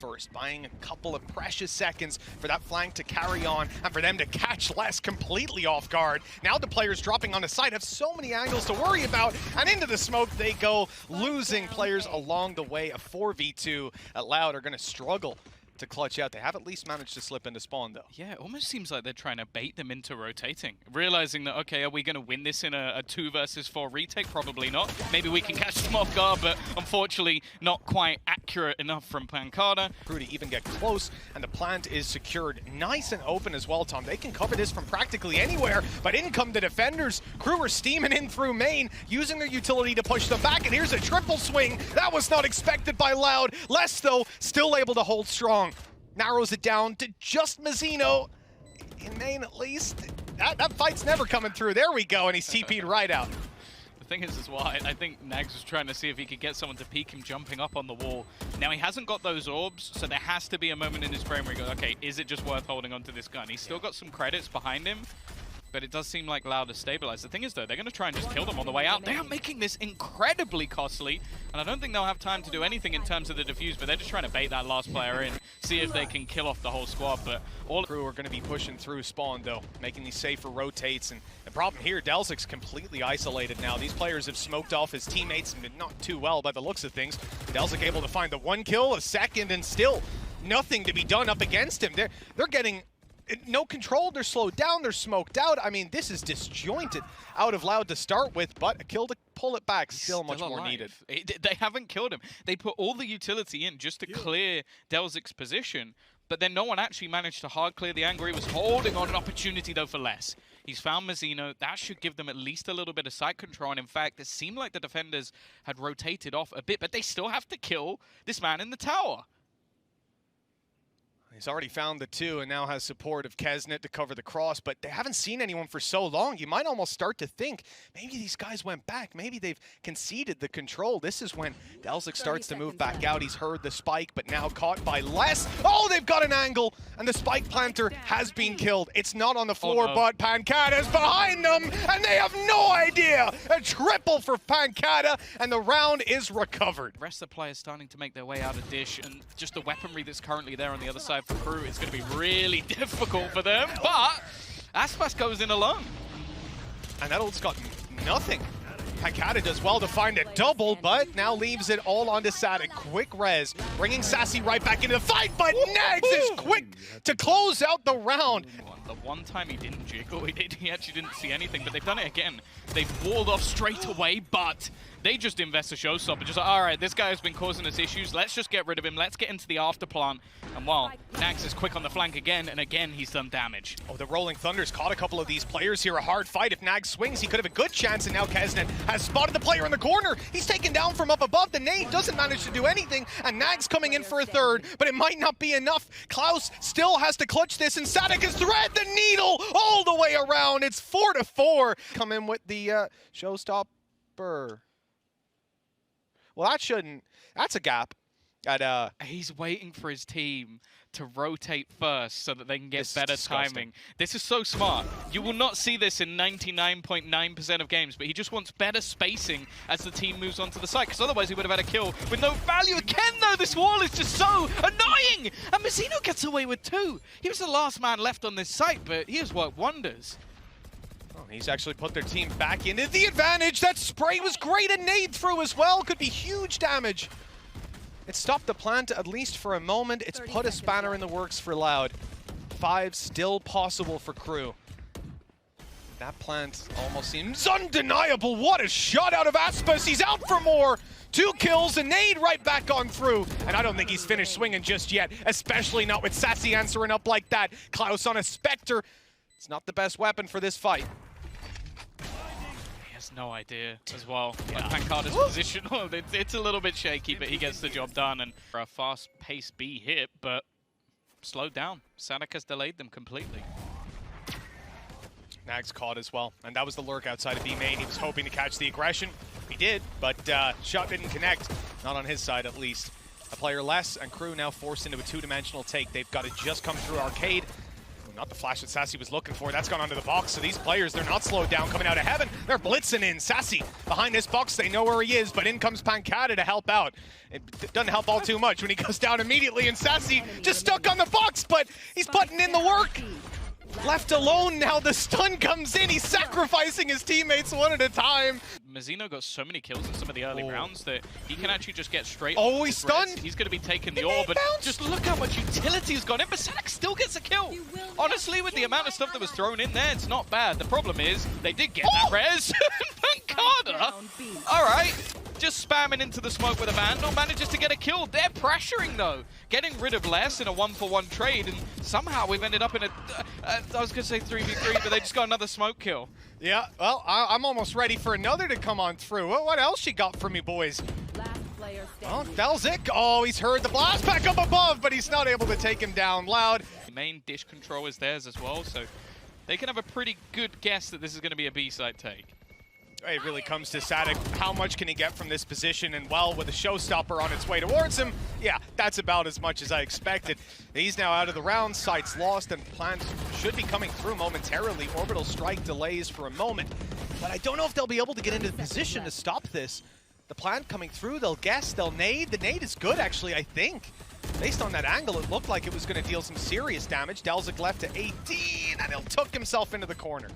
first, buying a couple of precious seconds for that flank to carry on and for them to catch less completely off guard. Now the players dropping on the side have so many angles to worry about, and into the smoke they go, losing players along the way. A 4v2 at Loud are going to struggle to clutch out. They have at least managed to slip into spawn, though. Yeah, it almost seems like they're trying to bait them into rotating. Realizing that, okay, are we going to win this in a 2 versus 4 retake? Probably not. Maybe we can catch them off guard, but unfortunately not quite accurate enough from Pancada. Crew to even get close, and the plant is secured nice and open as well, Tom. They can cover this from practically anywhere, but in come the defenders. Crew are steaming in through main, using their utility to push them back, and here's a triple swing. That was not expected by Loud. Less, though, still able to hold strong. Narrows it down to just Mazino, in main at least. That fight's never coming through. There we go, and he's TP'd right out. The thing is as well, I think NagZ was trying to see if he could get someone to peek him jumping up on the wall. Now he hasn't got those orbs, so there has to be a moment in his frame where he goes, okay, is it just worth holding onto this gun? He's still got some credits behind him, but it does seem like Loud is stabilized. The thing is, though, they're going to try and just kill them on the way out. They are making this incredibly costly, and I don't think they'll have time to do anything in terms of the defuse, but they're just trying to bait that last player in, see if they can kill off the whole squad. But all Crew are going to be pushing through spawn, though, making these safer rotates. And the problem here, NagZ's completely isolated now. These players have smoked off his teammates, and not too well by the looks of things. NagZ able to find the 1 kill, a second, and still nothing to be done up against him. They're getting no control, they're slowed down, they're smoked out. I mean, this is disjointed out of Loud to start with, but a kill to pull it back, still much more needed. They haven't killed him. They put all the utility in just to clear NagZ's position, but then no one actually managed to hard clear the angle. He was holding on an opportunity, though, for less. He's found Mazino. That should give them at least a little bit of site control. And in fact, it seemed like the defenders had rotated off a bit, but they still have to kill this man in the tower. He's already found the 2 and now has support of Keznit to cover the cross, but they haven't seen anyone for so long. You might almost start to think maybe these guys went back. Maybe they've conceded the control. This is when NagZ starts to move back out. He's heard the spike, but now caught by less. Oh, they've got an angle, and the spike planter has been killed. It's not on the floor, but Pancada's behind them, and they have no idea. A triple for Pancada, and the round is recovered. The rest of the players starting to make their way out of dish, and just the weaponry that's currently there on the other side for Crew is going to be really difficult for them, but Aspas goes in alone. And that ult's got nothing. Pancada does well to find a double, but now leaves it all onto saadhak. Quick res, bringing Sacy right back into the fight, but NagZ is quick to close out the round. The one time he didn't jiggle, he actually didn't see anything, but they've done it again. They've walled off straight away, but they just invest a showstopper. Just like, all right, this guy has been causing us issues. Let's just get rid of him. Let's get into the after plant. And while NagZ is quick on the flank again, and again, he's done damage. Oh, the Rolling Thunder's caught a couple of these players here. A hard fight. If NagZ swings, he could have a good chance, and now Keznit has spotted the player in the corner. He's taken down from up above. The nade doesn't manage to do anything, and NagZ coming in for a third, but it might not be enough. Klaus still has to clutch this, and saadhak has thread the needle all the way around. It's 4-4. Come in with the showstopper. Well, that shouldn't. That's a gap. He's waiting for his team to rotate first so that they can get better timing. This is so smart. You will not see this in 99.9% of games, but he just wants better spacing as the team moves onto the site, because otherwise he would have had a kill with no value. Again, though, this wall is just so annoying! And Mazino gets away with 2. He was the last man left on this site, but he has worked wonders. Oh, he's actually put their team back into the advantage. That spray was great, and nade through as well. Could be huge damage. It stopped the plant at least for a moment. It's put a spanner in the works for Loud. 5 still possible for Crew. That plant almost seems undeniable. What a shot out of Aspas. He's out for more. 2 kills, a nade right back on through. And I don't think he's finished swinging just yet, especially not with Sacy answering up like that. Klaus on a Spectre. It's not the best weapon for this fight. No idea as well. Like Pancada's position, it's a little bit shaky, but he gets the job done. And for a fast-paced B hit, but slowed down. saadhak has delayed them completely. NagZ caught as well, and that was the lurk outside of B main. He was hoping to catch the aggression. He did, but shot didn't connect. Not on his side, at least. A player less, and Crew now forced into a 2-dimensional take. They've got to just come through arcade. Not the flash that Sacy was looking for. That's gone onto the box. So these players, they're not slowed down coming out of heaven. They're blitzing in. Sacy behind this box. They know where he is, but in comes Pancata to help out. It doesn't help all too much when he goes down immediately, and Sacy just stuck on the box, but he's putting in the work. Left alone now, the stun comes in. He's sacrificing his teammates one at a time. Mazino got so many kills in some of the early rounds that he can actually just get straight. Oh, he's stunned. He's going to be taking the orb, but just look how much utility has gone in. But saadhak still gets a kill. Honestly, with the amount of stuff that was thrown in there, it's not bad. The problem is they did get that res. Pancata. All right. Just spamming into the smoke with a Vandal, manages to get a kill. They're pressuring, though. Getting rid of less in a 1-for-1 trade, and somehow we've ended up in a, I was going to say 3v3, but they just got another smoke kill. Yeah, well, I'm almost ready for another to come on through. What else you got for me, boys? Oh, NagZ. Oh, he's heard the blast back up above, but he's not able to take him down. Loud. The main dish control is theirs as well, so they can have a pretty good guess that this is going to be a B-side take. It really comes to saadhak. How much can he get from this position? And well, with a showstopper on its way towards him, yeah, that's about as much as I expected. He's now out of the round, sights lost, and plans should be coming through momentarily. Orbital strike delays for a moment, but I don't know if they'll be able to get into the position to stop this. The plant coming through, they'll guess, they'll nade. The nade is good, actually, I think. Based on that angle, it looked like it was going to deal some serious damage. NagZ left to 18, and he'll tuck himself into the corner.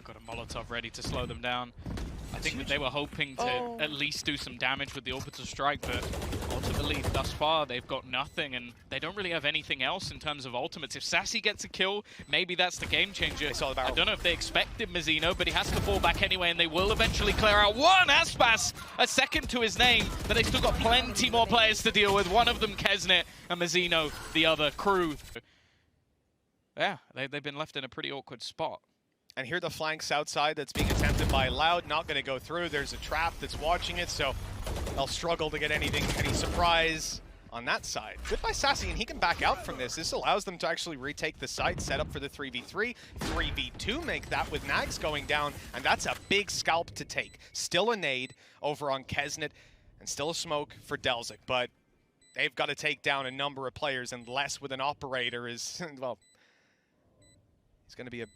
Got a Molotov ready to slow them down. I think that they were hoping to at least do some damage with the orbital strike, but ultimately, thus far, they've got nothing, and they don't really have anything else in terms of ultimates. If Sacy gets a kill, maybe that's the game changer. I don't know if they expected Mazino, but he has to fall back anyway, and they will eventually clear out one aspas, a second to his name, but they've still got plenty more players to deal with. One of them, Keznit, and Mazino, the other, KRU. Yeah, they've been left in a pretty awkward spot. And here the flanks outside that's being attempted by Loud, not going to go through. There's a trap that's watching it, so they'll struggle to get any surprise on that side. Good by Sacy, and he can back out from this. This allows them to actually retake the site, set up for the 3v3, 3v2, make that with NagZ going down, and that's a big scalp to take. Still a nade over on Keznit, and still a smoke for NagZ, but they've got to take down a number of players, and less with an operator is, well, it's going to be a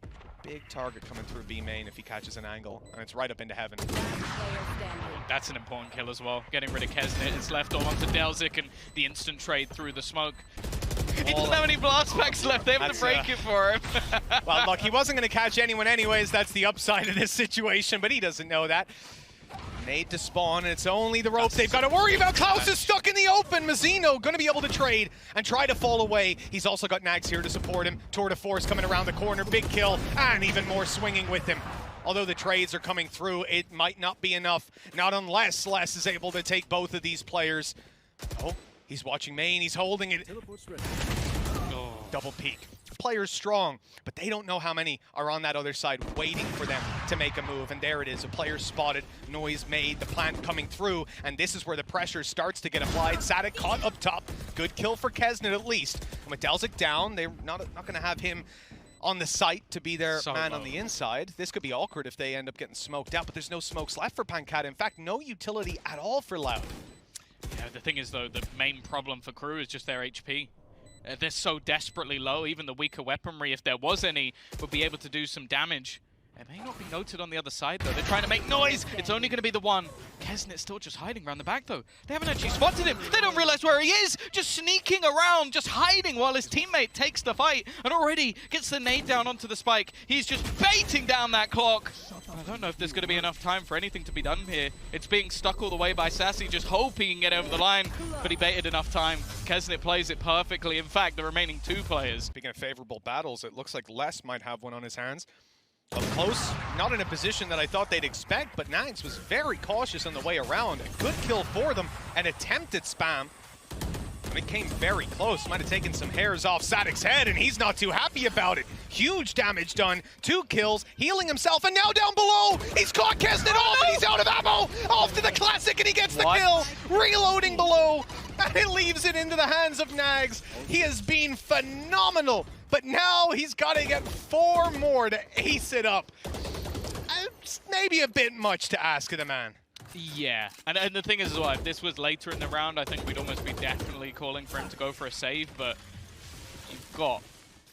big target coming through B main if he catches an angle, and it's right up into heaven. That's an important kill as well. Getting rid of Keznit, it's left all onto NagZ, and the instant trade through the smoke. He doesn't have any blast packs left. They have to break it for him. Well, look, he wasn't going to catch anyone anyways. That's the upside of this situation, but he doesn't know that. Nade to spawn, and it's only the ropes they've got to worry about. Klaus is stuck in the open. Mazino going to be able to trade and try to fall away. He's also got NagZ here to support him. Tour de force coming around the corner. Big kill, and even more swinging with him. Although the trades are coming through, it might not be enough. Not unless Les is able to take both of these players. Oh, he's watching main. He's holding it. Oh, double peek. Players strong, but they don't know how many are on that other side waiting for them to make a move. And there it is, a player spotted, noise made, the plant coming through, and this is where the pressure starts to get applied. saadhak caught up top. Good kill for Keznit at least. And with NagZ down, they're not going to have him on the site to be their man on the inside. This could be awkward if they end up getting smoked out, but there's no smokes left for Pancata. In fact, no utility at all for Loud. Yeah, the thing is, though, the main problem for KRU is just their HP. They're so desperately low, even the weaker weaponry, if there was any, would be able to do some damage. It may not be noted on the other side, though. They're trying to make noise. It's only going to be the one. Keznit's still just hiding around the back, though. They haven't actually spotted him. They don't realize where he is. Just sneaking around, just hiding while his teammate takes the fight and already gets the nade down onto the spike. He's just baiting down that clock. I don't know if there's going to be enough time for anything to be done here. It's being stuck all the way by Sacy, just hoping he can get over the line, but he baited enough time. Keznit plays it perfectly. In fact, the remaining two players. Speaking of favorable battles, it looks like Les might have one on his hands. Up close, not in a position that I thought they'd expect, but NagZ was very cautious on the way around. A good kill for them, an attempt at spam. And it came very close. Might have taken some hairs off saadhak's head, and he's not too happy about it. Huge damage done, 2 kills, healing himself, and now down below, he's caught Keznit off, and he's out of ammo! Off to the classic, and he gets the kill! Reloading below, and it leaves it into the hands of NagZ. He has been phenomenal, but now he's got to get 4 more to ace it up. It's maybe a bit much to ask of the man. Yeah, and the thing is as well, if this was later in the round, I think we'd almost be definitely calling for him to go for a save, but you've got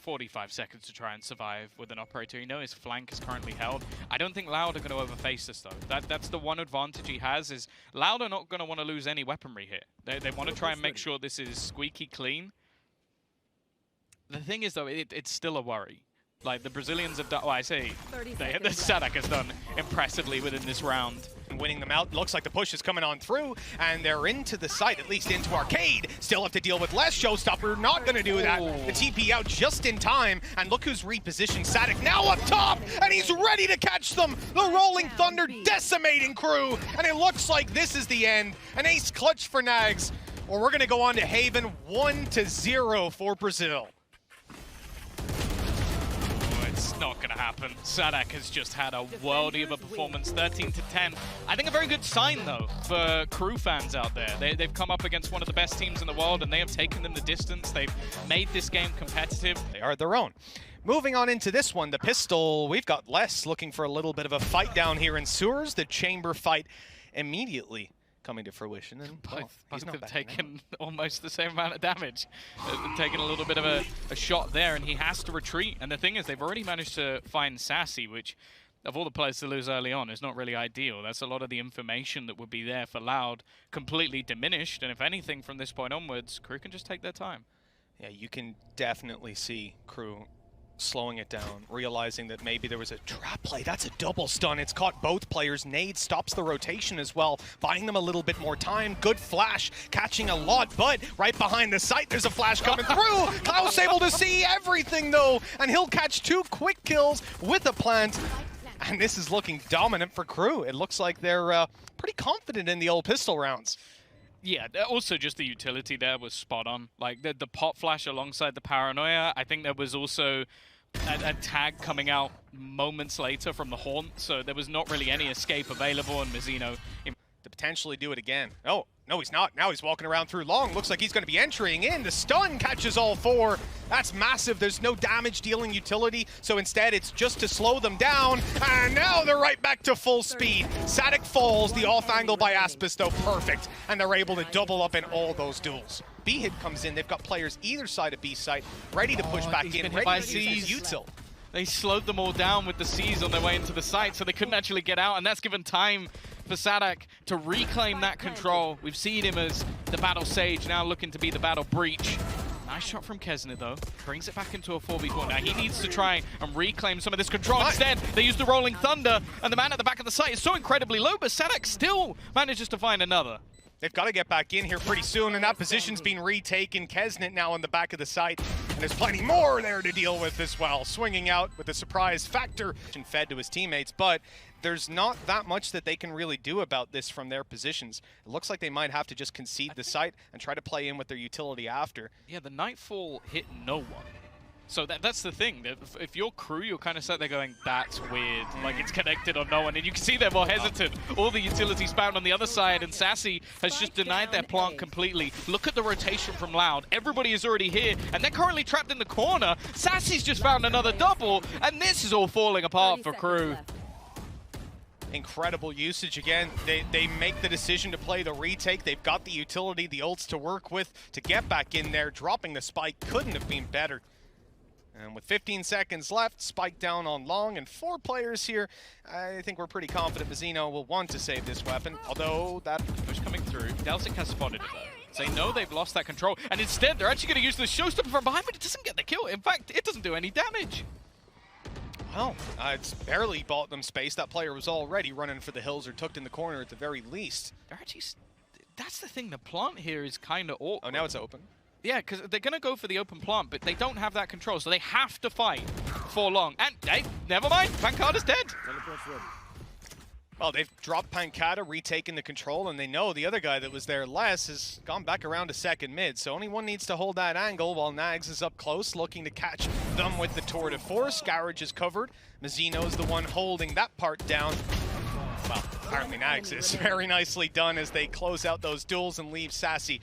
45 seconds to try and survive with an operator. You know his flank is currently held. I don't think Loud are going to overface this though. That's the one advantage he has, is Loud are not going to want to lose any weaponry here. They want to try and make sure this is squeaky clean. The thing is though, it's still a worry. Like the Brazilians have done, oh I say, the saadhak has done impressively within this round. Winning them out, looks like the push is coming on through, and they're into the site, at least into Arcade. Still have to deal with less. Showstopper not going to do that. The TP out just in time, and look who's repositioned. saadhak now up top, and he's ready to catch them. The Rolling Thunder decimating KRU, and it looks like this is the end. An ace clutch for NagZ, or we're going to go on to Haven, 1-0 for Brazil. It's not going to happen. saadhak has just had a worldie of a performance, 13-10. I think a very good sign, though, for KRU fans out there. They've come up against one of the best teams in the world, and they have taken them the distance. They've made this game competitive. They are their own. Moving on into this one, the pistol, we've got Les looking for a little bit of a fight down here in sewers. The chamber fight immediately coming to fruition, and well, both have taken almost the same amount of damage. Taking a little bit of a shot there, and he has to retreat. And the thing is, they've already managed to find Sacy, which, of all the players to lose early on, is not really ideal. That's a lot of the information that would be there for Loud completely diminished. And if anything, from this point onwards, KRU can just take their time. Yeah, you can definitely see KRU slowing it down, realizing that maybe there was a trap play. That's a double stun. It's caught both players. NagZ stops the rotation as well, buying them a little bit more time. Good flash, catching a lot, but right behind the site, there's a flash coming through. Klaus able to see everything, though, and he'll catch 2 quick kills with a plant. And this is looking dominant for KRU. It looks like they're pretty confident in the old pistol rounds. Yeah, also just the utility there was spot on. Like the pop flash alongside the paranoia. I think there was also a tag coming out moments later from the haunt, so there was not really any escape available, and Mazino to potentially do it again. Oh, no, he's not. Now he's walking around through long. Looks like he's going to be entering in. The stun catches all 4. That's massive. There's no damage dealing utility, so instead it's just to slow them down. And now they're right back to full speed. saadhak falls. The off angle by Aspas, though, perfect. And they're able to double up in all those duels. B hit comes in. They've got players either side of B site ready to push back in. Ready to use his util. They slowed them all down with the Cs on their way into the site, so they couldn't actually get out, and that's given time for saadhak to reclaim that control. We've seen him as the Battle Sage, now looking to be the Battle Breach. Nice shot from keznit, though. Brings it back into a 4v4. Now he needs to try and reclaim some of this control. Instead, they use the Rolling Thunder, and the man at the back of the site is so incredibly low, but saadhak still manages to find another. They've got to get back in here pretty soon, and that position's being retaken. keznit now on the back of the site, and there's plenty more there to deal with as well. Swinging out with a surprise factor and fed to his teammates, but there's not that much that they can really do about this from their positions. It looks like they might have to just concede the site and try to play in with their utility after. Yeah, the Nightfall hit no one. So that's the thing. If you're KRU, you're kind of sat there going, that's weird. Like, it's connected on no one. And you can see they're more hesitant. All the utilities found on the other side, and Sacy has just denied their plant completely. Look at the rotation from Loud. Everybody is already here, and they're currently trapped in the corner. Sacy's just found another double, and this is all falling apart for KRU. Incredible usage again. They make the decision to play the retake. They've got the utility, the ults to work with to get back in there. Dropping the spike couldn't have been better. And with 15 seconds left, spike down on long and 4 players here. I think we're pretty confident Mazino will want to save this weapon, although that push coming through. NagZ has spotted it though. They know they've lost that control, and instead they're actually going to use the showstopper from behind, but it doesn't get the kill. In fact, it doesn't do any damage. Well, it's barely bought them space. That player was already running for the hills or tucked in the corner at the very least. They're actually, that's the thing, the plant here is kind of awkward. Oh, now it's open. Yeah, because they're going to go for the open plant, but they don't have that control, so they have to fight for long. And, hey, never mind, Pancada's dead. Well, they've dropped Pancada, retaken the control, and they know the other guy that was there, Les, has gone back around to second mid, so only one needs to hold that angle while NagZ is up close, looking to catch them with the tour de force. Garage is covered. Mazino is the one holding that part down. Well, apparently NagZ is very nicely done as they close out those duels and leave Sacy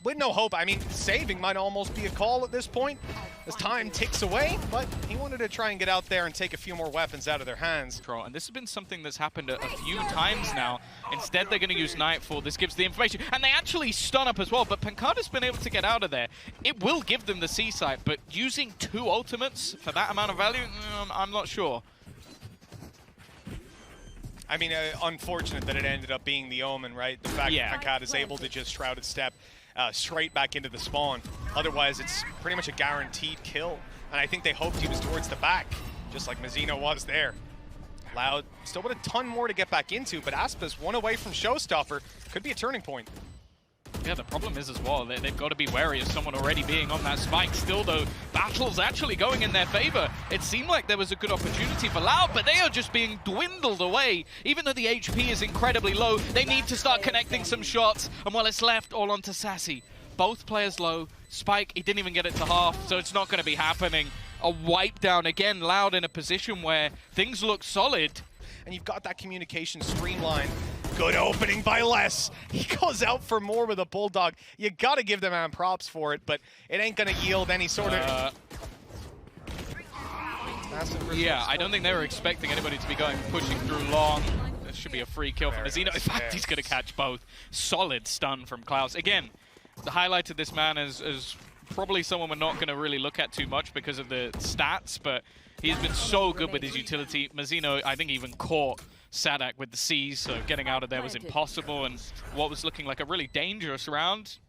with no hope. I mean, saving might almost be a call at this point as time ticks away, but he wanted to try and get out there and take a few more weapons out of their hands. And this has been something that's happened a few times now. Instead, they're going to use Nightfall. This gives the information, and they actually stun up as well, but Pancada's been able to get out of there. It will give them the C site, but using 2 ultimates for that amount of value, I'm not sure. I mean, unfortunate that it ended up being the Omen, right? The fact that Pancada's able to just Shrouded Step straight back into the spawn. Otherwise, it's pretty much a guaranteed kill. And I think they hoped he was towards the back, just like Mazino was there. Loud, still with a ton more to get back into, but aspas, 1 away from Showstopper, could be a turning point. Yeah, the problem is as well, they've got to be wary of someone already being on that spike. Still, though, battle's actually going in their favor. It seemed like there was a good opportunity for Loud, but they are just being dwindled away. Even though the HP is incredibly low, they need to start connecting some shots. And while it's left, all onto Sacy. Both players low. Spike, he didn't even get it to half, so it's not going to be happening. A wipe down again, Loud in a position where things look solid. And you've got that communication streamlined. Good opening by Les. He goes out for more with a Bulldog. You got to give the man props for it, but it ain't going to yield any sort of... Yeah, I don't think they were expecting anybody to be pushing through long. This should be a free kill for Mazino. In fact, he's going to catch both. Solid stun from Klaus. Again, the highlight of this man is probably someone we're not going to really look at too much because of the stats, but he's been so good with his utility. Mazino, I think, even caught saadhak with the C's, so getting out of there was impossible, and what was looking like a really dangerous round,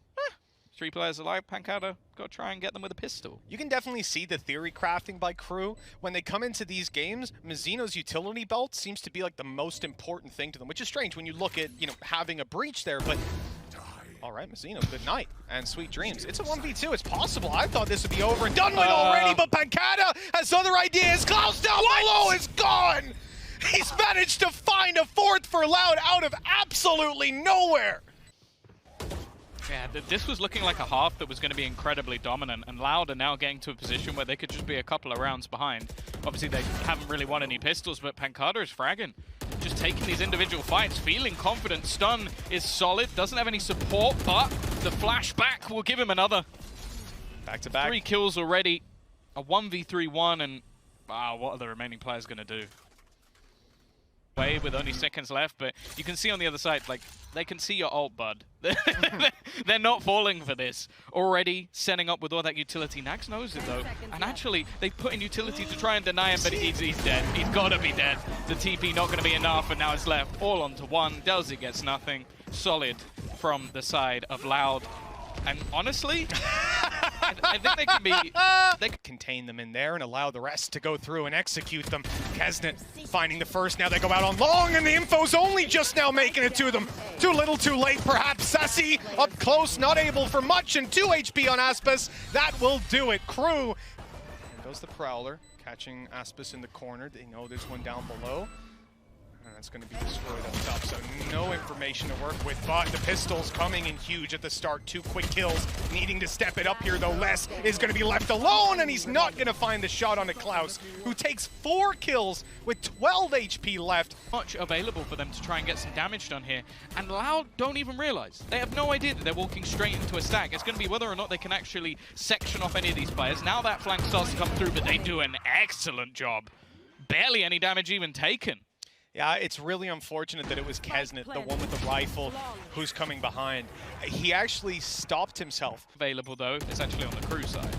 3 players alive, Pancada, got to try and get them with a pistol. You can definitely see the theory crafting by KRU. When they come into these games, Mazino's utility belt seems to be like the most important thing to them, which is strange when you look at, you know, having a breach there, but all right, Mazino, good night and sweet dreams. It's a 1v2, it's possible. I thought this would be over and done with already, but Pancada has other ideas. Klaus down below is gone! He's managed to find a 4th for Loud out of absolutely nowhere. Yeah, this was looking like a half that was going to be incredibly dominant, and Loud are now getting to a position where they could just be a couple of rounds behind. Obviously, they haven't really won any pistols, but Pancada is fragging. Just taking these individual fights, feeling confident. Stun is solid, doesn't have any support, but the flashback will give him another. Back-to-back. 3 kills already, a 1v3-1, and wow, what are the remaining players going to do? With only seconds left, but you can see on the other side, like, they can see your ult, bud. They're not falling for this. Already setting up with all that utility. NagZ knows it, though. And actually, they put in utility to try and deny him, but he's dead. He's got to be dead. The TP not going to be enough, and now it's left all onto 1. Delzy gets nothing. Solid from the side of Loud. And honestly, I think they can be... They could contain them in there and allow the rest to go through and execute them. Keznit finding the first. Now they go out on long, and the info's only just now making it to them. Too little, too late, perhaps. Sacy up close, not able for much, and 2 HP on aspas. That will do it. KRU. There goes the Prowler, catching aspas in the corner. They know there's one down below. And that's going to be destroyed up top, so no information to work with, but the pistols coming in huge at the start. 2 quick kills, needing to step it up here, though. Les is going to be left alone, and he's not going to find the shot onto Klaus, who takes 4 kills with 12 HP left. Much available for them to try and get some damage done here, and Loud don't even realize. They have no idea that they're walking straight into a stack. It's going to be whether or not they can actually section off any of these players. Now that flank starts to come through, but they do an excellent job. Barely any damage even taken. Yeah, it's really unfortunate that it was Keznit, the one with the rifle, who's coming behind. He actually stopped himself. Available, though, it's actually on the KRU side.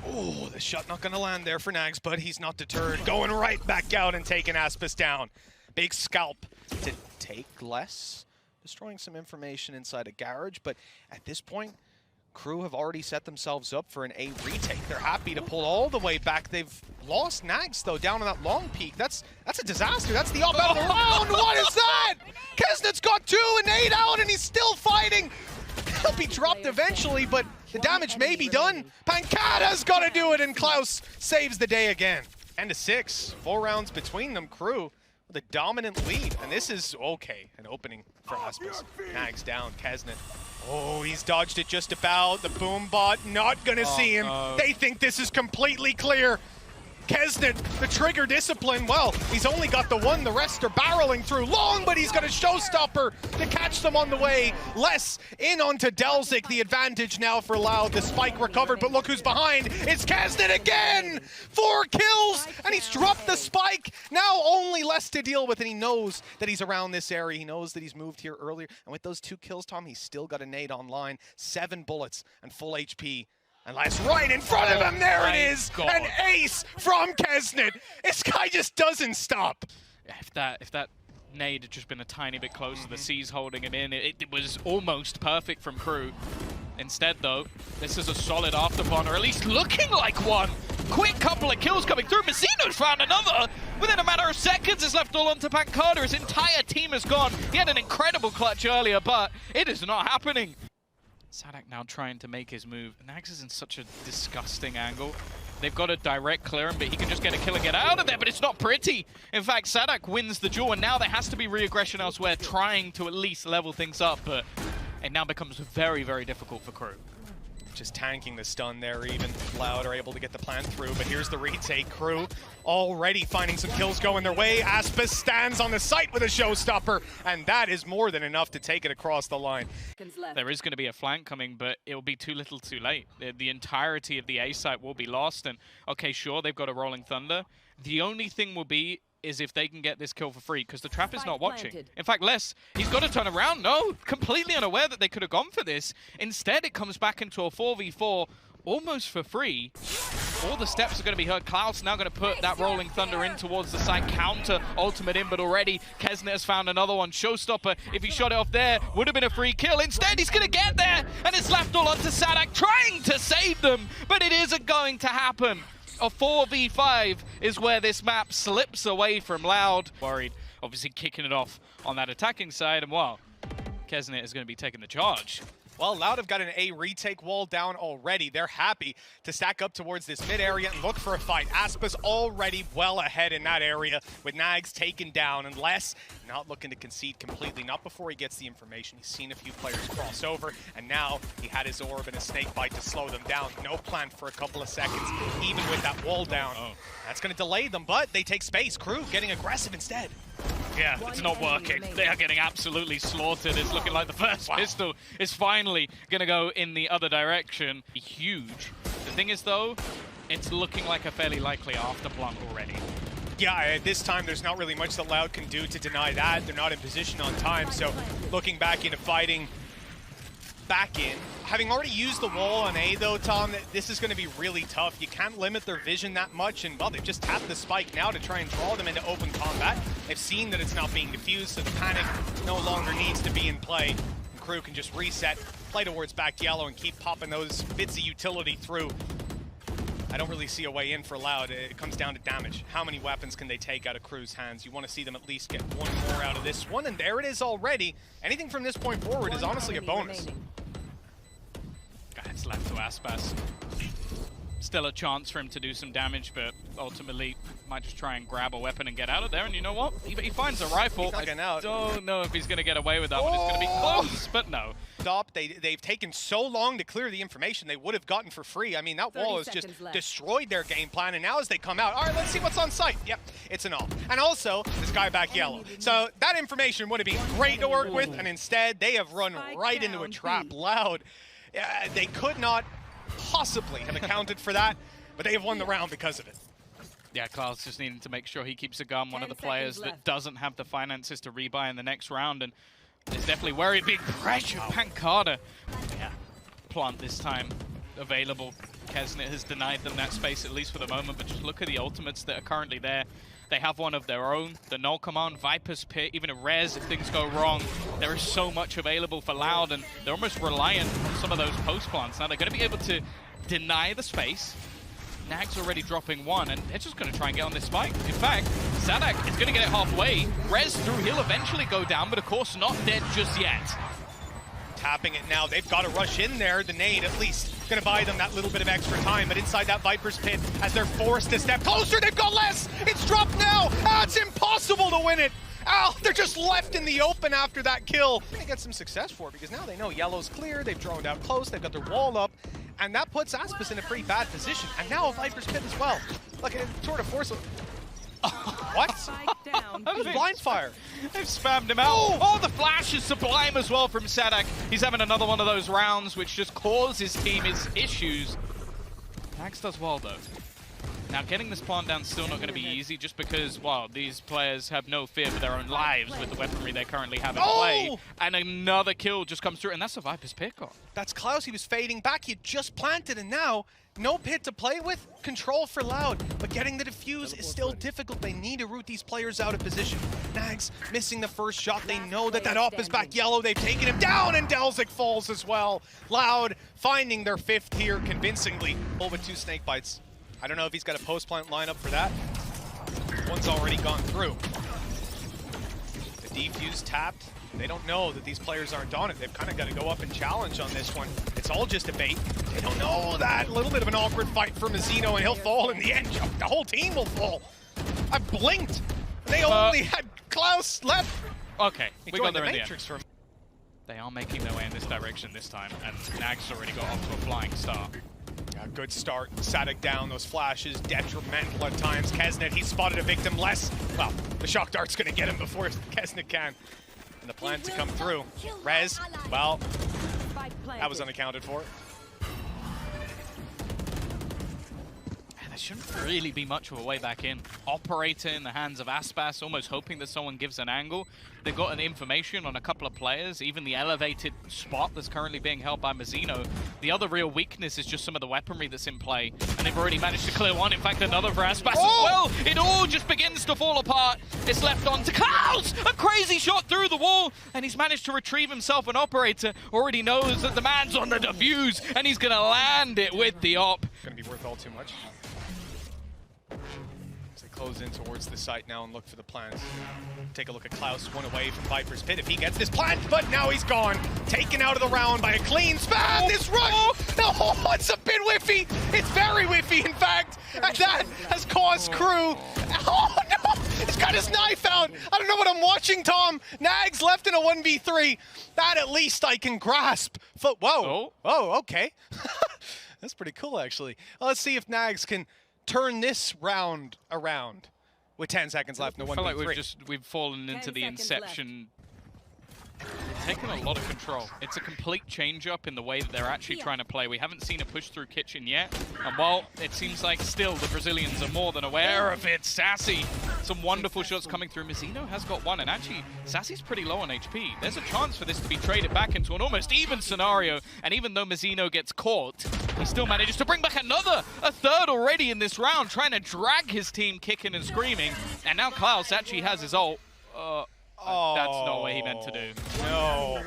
Oh, the shot not going to land there for NagZ, but he's not deterred. Going right back out and taking aspas down. Big scalp to take less. Destroying some information inside a garage, but at this point, KRU have already set themselves up for an A retake. They're happy to pull all the way back. They've lost NagZ, though, down on that long peak. That's a disaster. That's the up out of the round. What is that? Keznit's got 2 and 8 out, and he's still fighting. He'll be dropped eventually, but the damage may be done. Pancada's got to do it, and Klaus saves the day again. And a 6. 4 rounds between them. KRU with a dominant lead, and this is okay. An opening for aspas. NagZ down. Keznit. Oh, he's dodged it just about. The boom bot not gonna see him. No. They think this is completely clear. Keznit, the trigger discipline, well, he's only got the one, the rest are barreling through. Long, but he's got a showstopper to catch them on the way. Less in onto Delzik, the advantage now for Loud. The spike recovered, but look who's behind. It's Keznit again! 4 kills, and he's dropped the spike. Now only less to deal with, and he knows that he's around this area. He knows that he's moved here earlier, and with those 2 kills, Tom, he's still got a nade online. 7 bullets and full HP. And last right in front of him, there it is! An ace from Keznit! This guy just doesn't stop! If that nade had just been a tiny bit closer, the C's holding him in, it was almost perfect from KRU. Instead, though, this is a solid afterplan, or at least looking like one. Quick couple of kills coming through. Mazino's found another. Within a matter of seconds, it's left all onto Pancada. His entire team is gone. He had an incredible clutch earlier, but it is not happening. saadhak now trying to make his move. NagZ is in such a disgusting angle. They've got a direct clear him, but he can just get a kill and get out of there, but it's not pretty. In fact, saadhak wins the duel, and now there has to be re-aggression elsewhere, trying to at least level things up, but it now becomes very, very difficult for KRU. Just tanking the stun there, even Loud are able to get the plant through, but here's the retake. KRU already finding some kills going their way. Aspas stands on the site with a showstopper, and that is more than enough to take it across the line. There is going to be a flank coming, but it will be too little too late. The entirety of the A site will be lost, and okay, sure, they've got a Rolling Thunder. The only thing will be is if they can get this kill for free, because the trap is not watching. In fact, he's got to turn around. No, completely unaware that they could have gone for this. Instead, it comes back into a 4v4 almost for free. All the steps are going to be heard. Klaus now going to put that Rolling Thunder in towards the side. Counter ultimate in, but already keznit has found another one. Showstopper, if he shot it off there, would have been a free kill. Instead, he's going to get there, and it's left all onto saadhak, trying to save them, but it isn't going to happen. A 4v5 is where this map slips away from Loud. Worried, obviously kicking it off on that attacking side, and well, keznit is going to be taking the charge. Well, Loud have got an A retake wall down already. They're happy to stack up towards this mid area and look for a fight. Aspas already well ahead in that area with NagZ taken down, and Les not looking to concede completely, not before he gets the information. He's seen a few players cross over, and now he had his orb and a snake bite to slow them down. No plan for a couple of seconds, even with that wall down. That's going to delay them, but they take space. KRU getting aggressive instead. Yeah, it's not working. They are getting absolutely slaughtered. It's looking like the first pistol is finally going to go in the other direction. Huge. The thing is, though, it's looking like a fairly likely afterplant already. Yeah, at this time, there's not really much that Loud can do to deny that. They're not in position on time, so looking back into fighting back in. Having already used the wall on A, though, Tom, this is going to be really tough. You can't limit their vision that much, and, well, they've just tapped the spike now to try and draw them into open combat. They've seen that it's not being diffused, so the panic no longer needs to be in play. And KRU can just reset, play towards back yellow, and keep popping those bits of utility through. I don't really see a way in for Loud. It comes down to damage. How many weapons can they take out of KRU's hands? You want to see them at least get one more out of this one, and there it is already. Anything from this point forward is honestly a bonus. It's left to aspas. Still a chance for him to do some damage, but ultimately might just try and grab a weapon and get out of there. And you know what? He finds a rifle. I don't know if he's going to get away with that one. It's going to be close, but no. Stop. They've taken so long to clear the information they would have gotten for free. I mean, that wall has just destroyed their game plan, and now as they come out, all right, let's see what's on site. Yep, it's an all. And also, this guy back yellow. So that information would have been great to work with, and instead they have run right into a trap. Loud. They could not possibly have accounted for that, but they have won the round because of it. Yeah, Klaus just needing to make sure he keeps a gun. One of the players that doesn't have the finances to rebuy in the next round, and is definitely worried. Big pressure. Pancada. Yeah, plant this time available. keznit has denied them that space, at least for the moment, but just look at the ultimates that are currently there. They have one of their own, the Null Command, Viper's Pit, even a Res if things go wrong. There is so much available for Loud, and they're almost reliant on some of those post plants. Now they're going to be able to deny the space. NagZ already dropping one, and they're just going to try and get on this spike. In fact, saadhak is going to get it halfway. Res through, he'll eventually go down, but of course not dead just yet. Tapping it now. They've got to rush in there. The nade, at least, going to buy them that little bit of extra time. But inside that Viper's Pit, as they're forced to step closer, they've got less. It's dropped now. It's impossible to win it. They're just left in the open after that kill. They're going to get some success for it, because now they know yellow's clear. They've droned out close. They've got their wall up. And that puts Aspas in a pretty bad position. And now a Viper's Pit as well. Like a sort of force. What? That was blind fire. They've spammed him out. Oh, the flash is sublime as well from saadhak. He's having another one of those rounds which just cause his team his issues. NagZ does well though. Now getting this plant down is still not going to be easy just because, well, these players have no fear for their own lives with the weaponry they currently have in play. And another kill just comes through, and that's a Viper's pickoff. That's Klaus. He was fading back. He just planted, and now no pit to play with. Control for Loud, but getting the defuse is still difficult. They need to root these players out of position. NagZ missing the first shot. They know that op is back yellow. They've taken him down, and Delzik falls as well. Loud finding their 5th here convincingly. Pull with 2 snake bites. I don't know if he's got a post-plant lineup for that. One's already gone through. The defuse tapped. They don't know that these players aren't on it. They've kind of got to go up and challenge on this one. It's all just a bait. They don't know that. A little bit of an awkward fight for Mazino, and he'll fall in the end. The whole team will fall. I blinked. They only had Klaus left. Okay, we got there in the end. Matrix from. They are making their way in this direction this time, and NagZ's already got off to a flying start. Yeah, good start. saadhak down, those flashes, detrimental at times. Keznit, he spotted a victim less. Well, the shock dart's gonna get him before Keznit can. And the plan to come through. Rez, well, that was unaccounted for. There shouldn't really be much of a way back in. Operator in the hands of aspas, almost hoping that someone gives an angle. They've got an information on a couple of players, even the elevated spot that's currently being held by Mazino. The other real weakness is just some of the weaponry that's in play, and they've already managed to clear one. In fact, another for aspas as well. It all just begins to fall apart. It's left on to Klaus! A crazy shot through the wall, and he's managed to retrieve himself. An operator already knows that the man's on the defuse, and he's gonna land it with the op. Gonna be worth all too much. As they close in towards the site now and look for the plants. Take a look at Klaus, one away from Viper's Pit if he gets this plant, but now he's gone. Taken out of the round by a clean spam. This rush! No, it's a bit whiffy. It's very whiffy, in fact. And that has caused KRU. Oh no! He's got his knife out. I don't know what I'm watching, Tom. NagZ left in a 1v3. That at least I can grasp. Whoa. Oh, okay. That's pretty cool, actually. Well, let's see if NagZ can turn this round around with 10 seconds left in the 1v3. I feel like we've fallen into the Inception. They've taken a lot of control. It's a complete change-up in the way that they're actually trying to play. We haven't seen a push through kitchen yet. And while it seems like still the Brazilians are more than aware of it, Sacy, some wonderful shots coming through. Mazino has got one, and actually, Sacy's pretty low on HP. There's a chance for this to be traded back into an almost even scenario. And even though Mazino gets caught, he still manages to bring back a third already in this round, trying to drag his team kicking and screaming. And now Klaus actually has his ult. That's not what he meant to do. No.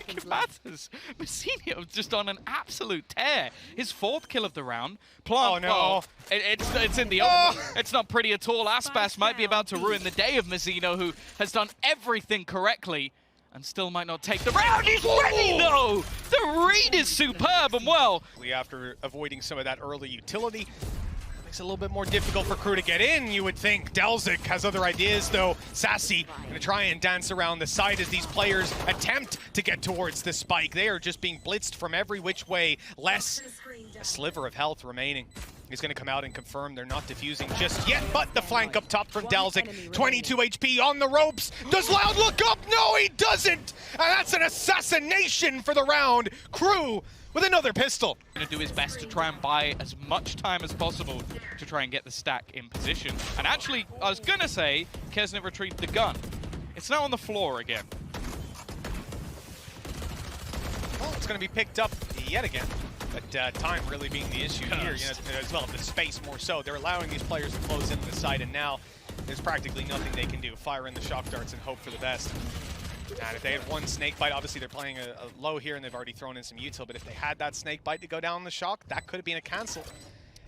It matters. Mazino just on an absolute tear. His 4th kill of the round. Plant. Oh no. It's in the open. It's not pretty at all. aspas might be about to ruin the day of Mazino, who has done everything correctly and still might not take the round. He's ready though. The read is superb, and well, after avoiding some of that early utility, it's a little bit more difficult for KRU to get in, you would think. Delzik has other ideas, though. Sacy gonna try and dance around the side as these players attempt to get towards the spike. They are just being blitzed from every which way. Less a sliver of health remaining. He's gonna come out and confirm they're not defusing just yet, but the flank up top from Delzik. 22 HP on the ropes. Does Loud look up? No, he doesn't! And that's an assassination for the round. KRU with another pistol. Going to do his best to try and buy as much time as possible to try and get the stack in position. And actually, I was going to say, keznit retrieved the gun. It's now on the floor again. Well, it's going to be picked up yet again. But time really being the issue here, as well, the space more so. They're allowing these players to close into the site, and now there's practically nothing they can do. Fire in the shock darts and hope for the best. And if they had one snake bite, obviously they're playing a low here and they've already thrown in some util, but if they had that snake bite to go down the shock, that could have been a cancel.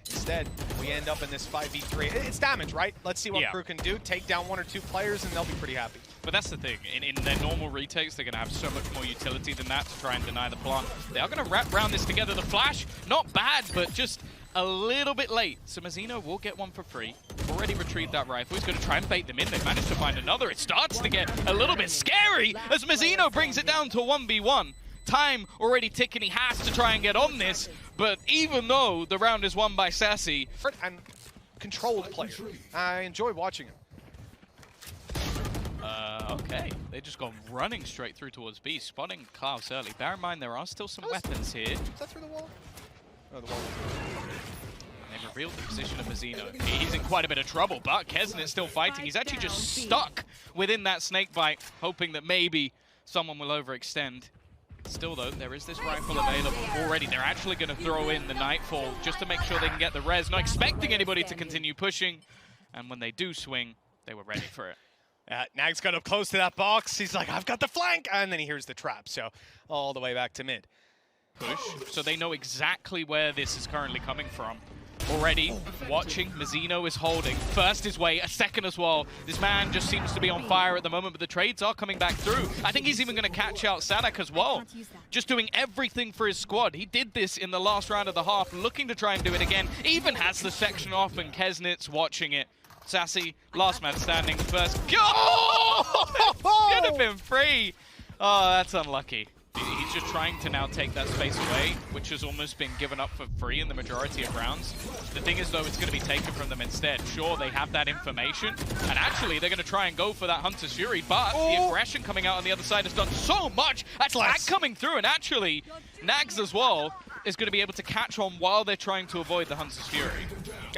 Instead, we end up in this 5v3. It's damage, right? Let's see what KRU can do. Take down 1 or 2 players and they'll be pretty happy. But that's the thing. In their normal retakes, they're going to have so much more utility than that to try and deny the plant. They are going to wrap around this together. The flash, not bad, but just a little bit late. So Mazino will get one for free. Already retrieved that rifle. He's going to try and bait them in. They managed to find another. It starts to get a little bit scary as Mazino brings it down to 1v1. time already ticking. He has to try and get on this, but even though the round is won by Sacy. And controlled player. I enjoy watching him. Okay, they just gone running straight through towards B, spotting Klaus early. Bear in mind, there are still some weapons here. Is that through the wall? Oh, the wall. They revealed the position of Mazino. He's in quite a bit of trouble, but keznit's still fighting. He's actually just stuck within that snake bite, hoping that maybe someone will overextend. Still, though, there is this rifle available already. They're actually going to throw in the Nightfall just to make sure they can get the res, not expecting anybody to continue pushing. And when they do swing, they were ready for it. NagZ got up close to that box. He's like, I've got the flank. And then he hears the trap. So all the way back to mid. Push. So they know exactly where this is currently coming from. Already watching, Mazino is holding. First his way, a second as well. This man just seems to be on fire at the moment, but the trades are coming back through. I think he's even going to catch out saadhak as well. Just doing everything for his squad. He did this in the last round of the half, looking to try and do it again. Even has the section off, and keznit's watching it. Sacy, last man standing, first. Oh! Could have been free. Oh, that's unlucky. He's just trying to now take that space away, which has almost been given up for free in the majority of rounds. The thing is, though, it's going to be taken from them instead. Sure, they have that information, and actually, they're going to try and go for that Hunter's Fury, but the aggression coming out on the other side has done so much. Attack coming through, and actually, NagZ as well is going to be able to catch on while they're trying to avoid the Hunter's Fury.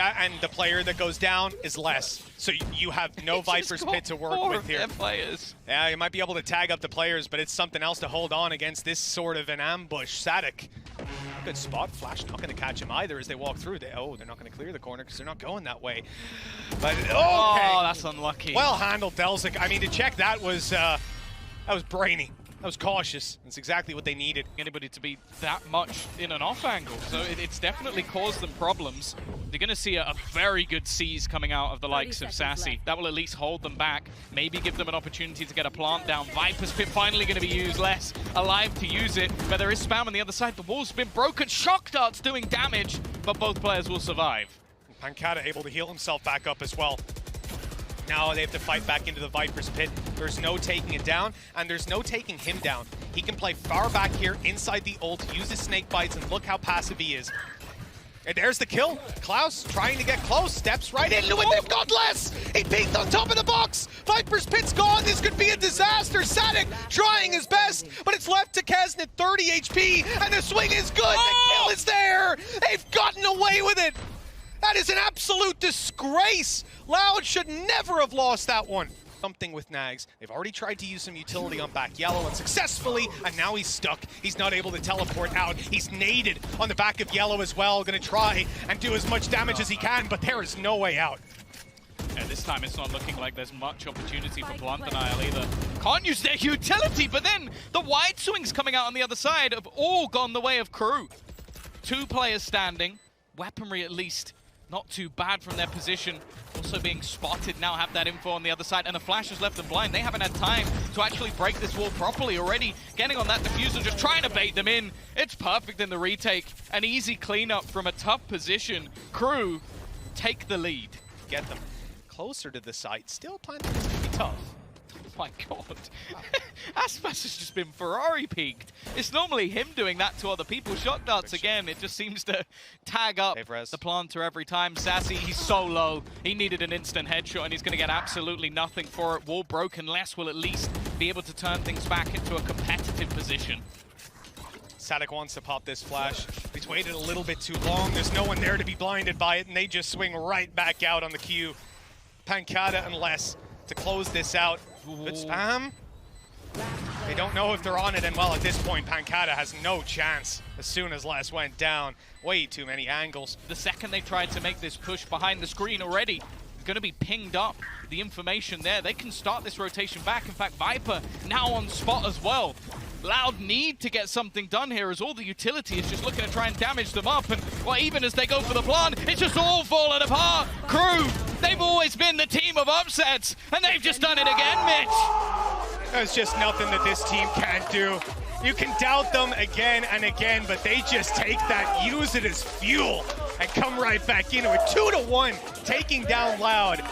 And the player that goes down is less. So you have no Viper's Pit to work with here. Players. Yeah, you might be able to tag up the players, but it's something else to hold on against this sort of an ambush. saadhak, good spot. Flash not going to catch him either as they walk through. They're not going to clear the corner because they're not going that way. But okay. Oh, that's unlucky. Well handled, Delzik. I mean, to check that was brainy. That was cautious. That's exactly what they needed. Anybody to be that much in an off angle. So it's definitely caused them problems. They're going to see a very good seize coming out of the likes of Sacy. That will at least hold them back. Maybe give them an opportunity to get a plant down. Viper's Pit finally going to be used. Less alive to use it. But there is spam on the other side. The wall's been broken. Shock darts doing damage. But both players will survive. Pancada able to heal himself back up as well. Now they have to fight back into the Viper's Pit. There's no taking it down, and there's no taking him down. He can play far back here inside the ult, use his snake bites, and look how passive he is. And there's the kill. Klaus trying to get close, steps right into it. They've got less. He peeked on top of the box. Viper's Pit's gone. This could be a disaster. saadhak trying his best, but it's left to keznit, 30 HP, and the swing is good. The kill is there. They've gotten away with it. That is an absolute disgrace. Loud should never have lost that one. Something with NagZ. They've already tried to use some utility on back yellow unsuccessfully, and now he's stuck. He's not able to teleport out. He's naded on the back of yellow as well. Gonna try and do as much damage as he can, but there is no way out. Yeah, this time it's not looking like there's much opportunity for plant denial either. Can't use their utility, but then the wide swings coming out on the other side have all gone the way of KRU. 2 players standing. Weaponry at least not too bad from their position. Also being spotted, now have that info on the other side, and the Flash has left them blind. They haven't had time to actually break this wall properly already. Getting on that diffuser, just trying to bait them in. It's perfect in the retake. An easy cleanup from a tough position. KRU take the lead. Get them closer to the site. Still planting is going to be tough. Oh my god. Aspas has just been Ferrari peaked. It's normally him doing that to other people. Shot darts again. It just seems to tag up the planter every time. Sacy, he's so low. He needed an instant headshot and he's going to get absolutely nothing for it. Wall broken. Less will at least be able to turn things back into a competitive position. saadhak wants to pop this flash. He's waited a little bit too long. There's no one there to be blinded by it, and they just swing right back out on the queue. Pancada and Less to close this out. Good spam. They don't know if they're on it, and well, at this point, Pancada has no chance as soon as Less went down. Way too many angles. The second they tried to make this push behind the screen already, going to be pinged up. The information there, they can start this rotation back. In fact, Viper now on spot as well. Loud need to get something done here as all the utility is just looking to try and damage them up. And well, even as they go for the plant, it's just all falling apart. KRU, they've always been the team of upsets, and they've just done it again, Mitch. There's just nothing that this team can't do. You can doubt them again and again, but they just take that, use it as fuel, and come right back into it. 2-1, taking down Loud.